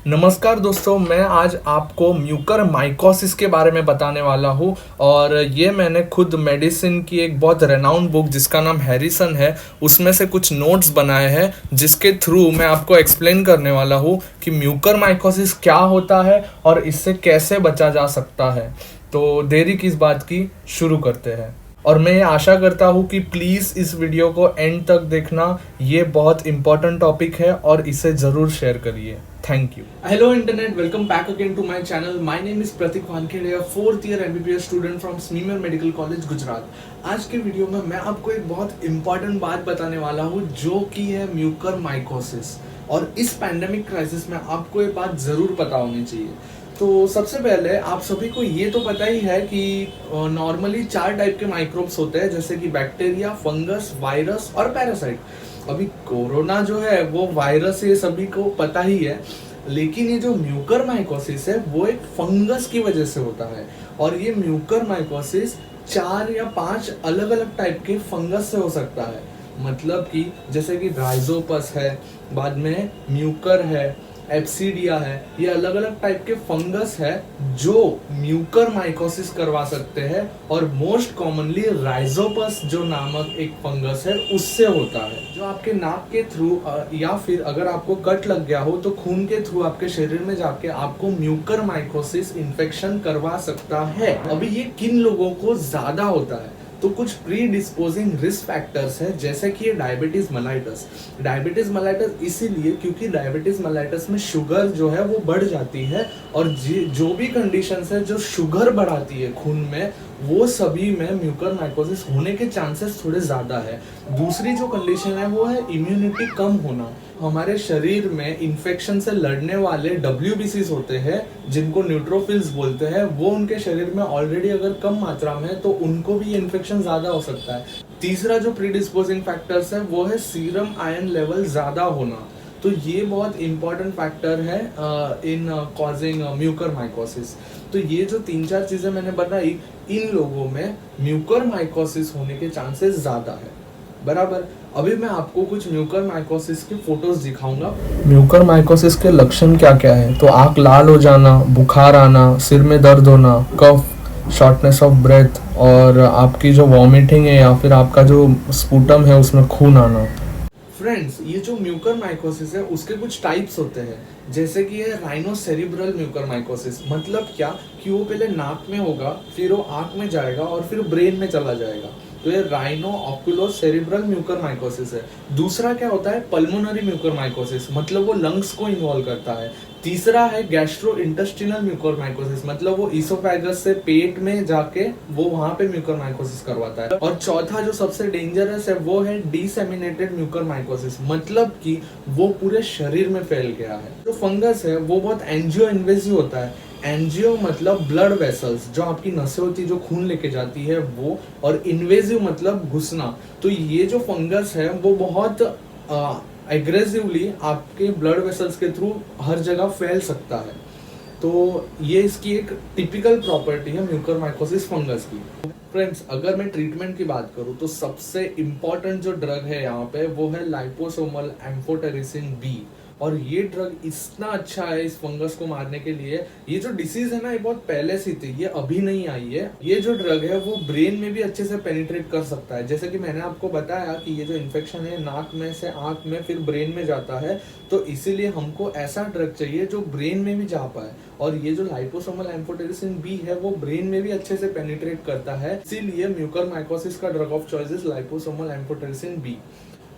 नमस्कार दोस्तों, मैं आज आपको म्यूकर माइकोसिस के बारे में बताने वाला हूँ। और ये मैंने खुद मेडिसिन की एक बहुत रेनाउंड बुक जिसका नाम हैरिसन है उसमें से कुछ नोट्स बनाए हैं, जिसके थ्रू मैं आपको एक्सप्लेन करने वाला हूँ कि म्यूकर माइकोसिस क्या होता है और इससे कैसे बचा जा सकता है। तो देरी किस बात की, शुरू करते हैं। और मैं ये आशा करता हूँ कि प्लीज़ इस वीडियो को एंड तक देखना, ये बहुत इंपॉर्टेंट टॉपिक है और इसे ज़रूर शेयर करिए। Thank you. Hello internet, welcome back again to my channel. My name is Prateek Wankhede, 4th year MBBS student from SMIMER medical college Gujarat. आज के वीडियो में मैं आपको एक बहुत इंपॉर्टेंट बात बताने वाला हूँ जो कि है म्यूकर माइकोसिस। और इस पैंडेमिक क्राइसिस में आपको ये बात ज़रूर पता होनी चाहिए। तो सबसे पहले आप सभी को ये तो पता ही है कि नॉर्मली 4 टाइप के माइक्रोब्स होते हैं, जैसे कि बैक्टीरिया, फंगस, वायरस और पैरासाइट। अभी कोरोना जो है वो वायरस, ये सभी को पता ही है, लेकिन ये जो म्यूकर माइकोसिस है वो एक फंगस की वजह से होता है। और ये म्यूकर माइकोसिस 4 या 5 अलग अलग टाइप के फंगस से हो सकता है। मतलब कि जैसे कि राइजोपस है, बाद में म्यूकर है, एप्सीडिया है, ये अलग अलग टाइप के फंगस है जो म्यूकर माइकोसिस करवा सकते हैं। और मोस्ट कॉमनली राइजोपस जो नामक एक फंगस है उससे होता है, जो आपके नाक के थ्रू या फिर अगर आपको कट लग गया हो तो खून के थ्रू आपके शरीर में जाके आपको म्यूकर माइकोसिस इन्फेक्शन करवा सकता है। अभी ये किन लोगों को ज्यादा होता है, तो कुछ प्री डिस्पोजिंग रिस्क फैक्टर्स है, जैसे कि ये डायबिटीज मेलाइटस। डायबिटीज मेलाइटस इसीलिए क्योंकि डायबिटीज मेलाइटस में शुगर जो है वो बढ़ जाती है, और जो भी कंडीशंस है जो शुगर बढ़ाती है खून में, वो सभी में म्यूकर माइकोसिस होने के चांसेस थोड़े ज़्यादा है। दूसरी जो कंडीशन है वो है इम्यूनिटी कम होना। हमारे शरीर में इन्फेक्शन से लड़ने वाले WBCs होते हैं, जिनको न्यूट्रोफिल्स बोलते हैं, वो उनके शरीर में ऑलरेडी अगर कम मात्रा में है तो उनको भी इन्फेक्शन ज़्यादा हो सकता है। तीसरा जो प्रीडिस्पोजिंग फैक्टर्स है वो है सीरम आयरन लेवल ज़्यादा होना। तो ये बहुत इंपॉर्टेंट फैक्टर है इन कॉजिंग म्यूकर माइकोसिस। तो ये जो 3-4 चीज़ें मैंने बताई, इन लोगों में म्यूकर माइकोसिस होने के चांसेस ज़्यादा है। बराबर। अभी मैं आपको कुछ म्यूकर माइकोसिस के फोटोज दिखाऊंगा। म्यूकर माइकोसिस के लक्षण क्या क्या है, तो आँख लाल हो जाना, बुखार आना, सिर में दर्द होना, कफ, शॉर्टनेस ऑफ ब्रेथ, और आपकी जो वॉमिटिंग है या फिर आपका जो स्पूटम है उसमें खून आना। फ्रेंड्स, ये जो म्यूकर माइकोसिस है उसके कुछ टाइप्स होते हैं, जैसे कि ये राइनोसेरिब्रल म्यूकर माइकोसिस। मतलब क्या कि वो पहले नाक में होगा, फिर वो आँख में जाएगा और फिर ब्रेन में चला जाएगा। तो ये राइनो ऑक्यूलोसेरिब्रल म्यूकर माइकोसिस है। दूसरा क्या होता है, पल्मोनरी म्यूकर माइकोसिस, मतलब वो लंग्स को इन्वॉल्व करता है। तीसरा है गैस्ट्रो इंटेस्टिनल म्यूकर माइकोसिस, मतलब वो ईसोफेगस से पेट में जाके वो वहां पे म्यूकर माइकोसिस करवाता है। और चौथा जो सबसे डेंजरस है वो है डिसेमिनेटेड म्यूकर माइकोसिस, मतलब कि वो पूरे शरीर में फैल गया है। जो फंगस है वो बहुत एंजियो इन्वेसिव होता है। एंजियो मतलब ब्लड वेसल्स, जो आपकी नसें होती है जो खून लेके जाती है वो, और इन्वेसिव मतलब घुसना। तो ये जो फंगस है वो बहुत एग्रेसिवली आपके ब्लड वेसल्स के थ्रू हर जगह फैल सकता है। तो ये इसकी एक टिपिकल प्रॉपर्टी है म्यूकर माइकोसिस फंगस की। फ्रेंड्स, अगर मैं ट्रीटमेंट की बात करूं तो सबसे इम्पॉर्टेंट जो ड्रग है यहाँ पे वो है लाइपोसोमल एम्फोटेरिसिन बी। और ये ड्रग इतना अच्छा है इस फंगस को मारने के लिए। ये जो डिसीज है ना, ये बहुत पहले से थी, ये अभी नहीं आई है। ये जो ड्रग है वो ब्रेन में भी अच्छे से पेनिट्रेट कर सकता है। जैसे कि मैंने आपको बताया कि ये जो इन्फेक्शन है नाक में से आंख में फिर ब्रेन में जाता है, तो इसीलिए हमको ऐसा ड्रग चाहिए जो ब्रेन में भी जा पाए। और ये जो लाइपोसोमल एम्फोटेरिसिन बी है वो ब्रेन में भी अच्छे से पेनिट्रेट करता है, इसीलिए म्यूकर माइकोसिस का drug of choice is liposomal amphotericin B.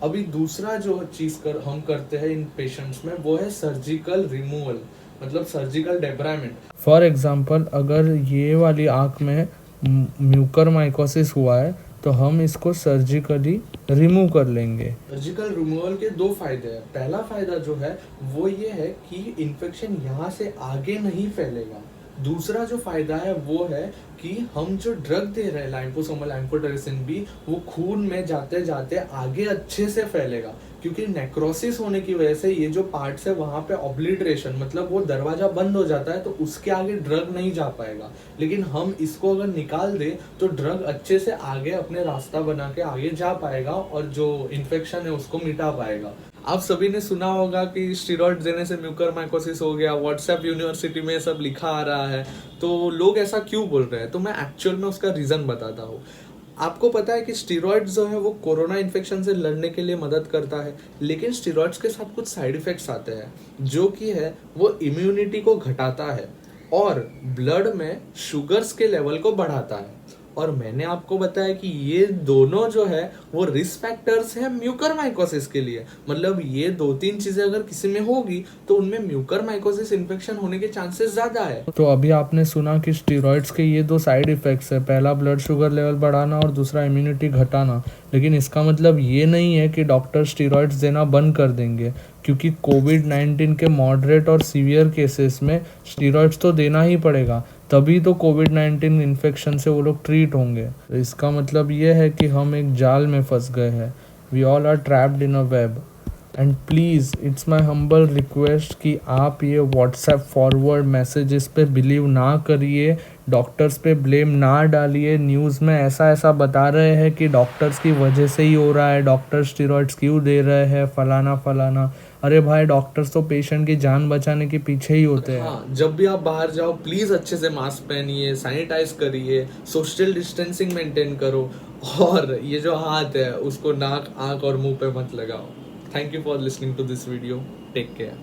अभी दूसरा जो चीज हम करते हैं इन पेशेंट्स में वो है सर्जिकल रिमूवल, मतलब सर्जिकल डेब्रायमेंट। फॉर एग्जांपल, अगर ये वाली आँख में म्यूकर माइकोसिस हुआ है तो हम इसको सर्जिकली रिमूव कर लेंगे। सर्जिकल रिमूवल के 2 फायदे हैं। पहला फायदा जो है वो ये है कि इन्फेक्शन यहाँ से आगे नहीं फैलेगा। दूसरा जो फायदा है वो है कि हम जो ड्रग दे रहे हैं लाइपोसोमल एम्फोटेरिसिन बी, वो खून में जाते जाते आगे अच्छे से फैलेगा, क्योंकि नेक्रोसिस होने की वजह से ये जो पार्ट्स है वहां पे ऑब्लिटरेशन, मतलब वो दरवाजा बंद हो जाता है, तो उसके आगे ड्रग नहीं जा पाएगा। लेकिन हम इसको अगर निकाल दे तो ड्रग अच्छे से आगे अपने रास्ता बना के आगे जा पाएगा और जो इन्फेक्शन है उसको मिटा पाएगा। आप सभी ने सुना होगा कि स्टीरॉइड देने से म्यूकरमाइकोसिस हो गया, व्हाट्सएप यूनिवर्सिटी में सब लिखा आ रहा है। तो लोग ऐसा क्यों बोल रहे हैं, तो मैं एक्चुअल में उसका रीज़न बताता हूँ। आपको पता है कि स्टीरॉइड्स जो है वो कोरोना इन्फेक्शन से लड़ने के लिए मदद करता है, लेकिन स्टीरॉइड्स के साथ कुछ साइड इफेक्ट्स आते हैं, जो कि है वो इम्यूनिटी को घटाता है और ब्लड में शुगर्स के लेवल को बढ़ाता है। और मैंने आपको बताया कि ये दोनों जो है वो रिस्क फैक्टर्स हैं म्यूकरमाइकोसिस के लिए। मतलब ये दो तीन चीजें अगर किसी में होगी तो उनमें म्यूकरमाइकोसिस इन्फेक्शन होने के चांसेस ज्यादा है। तो अभी आपने सुना कि स्टीरॉइड्स के ये दो साइड इफेक्ट्स है, पहला ब्लड शुगर लेवल बढ़ाना और दूसरा इम्यूनिटी घटाना। लेकिन इसका मतलब ये नहीं है कि डॉक्टर स्टीरॉइड्स देना बंद कर देंगे, क्योंकि कोविड-19 के मॉडरेट और सीवियर केसेस में स्टीरॉइड्स तो देना ही पड़ेगा, तभी तो कोविड-19 इन्फेक्शन से वो लोग ट्रीट होंगे। तो इसका मतलब ये है कि हम एक जाल में फंस गए हैं। We all are trapped in a web. And please it's my humble request कि आप ये व्हाट्सएप फॉरवर्ड मैसेजेस पे बिलीव ना करिए, डॉक्टर्स पे ब्लेम ना डालिए। न्यूज़ में ऐसा ऐसा बता रहे हैं कि डॉक्टर्स की वजह से ही हो रहा है, डॉक्टर स्टीरॉइड्स क्यों दे रहे हैं, फलाना फलाना। अरे भाई, डॉक्टर्स तो पेशेंट की जान बचाने के पीछे ही होते हैं। हाँ, जब भी आप बाहर जाओ प्लीज़ अच्छे से मास्क पहनिए, सैनिटाइज करिए, सोशल डिस्टेंसिंग मेंटेन करो, और ये जो हाथ है उसको नाक, आँख और मुंह पे मत लगाओ। Thank you for listening to this video. Take care.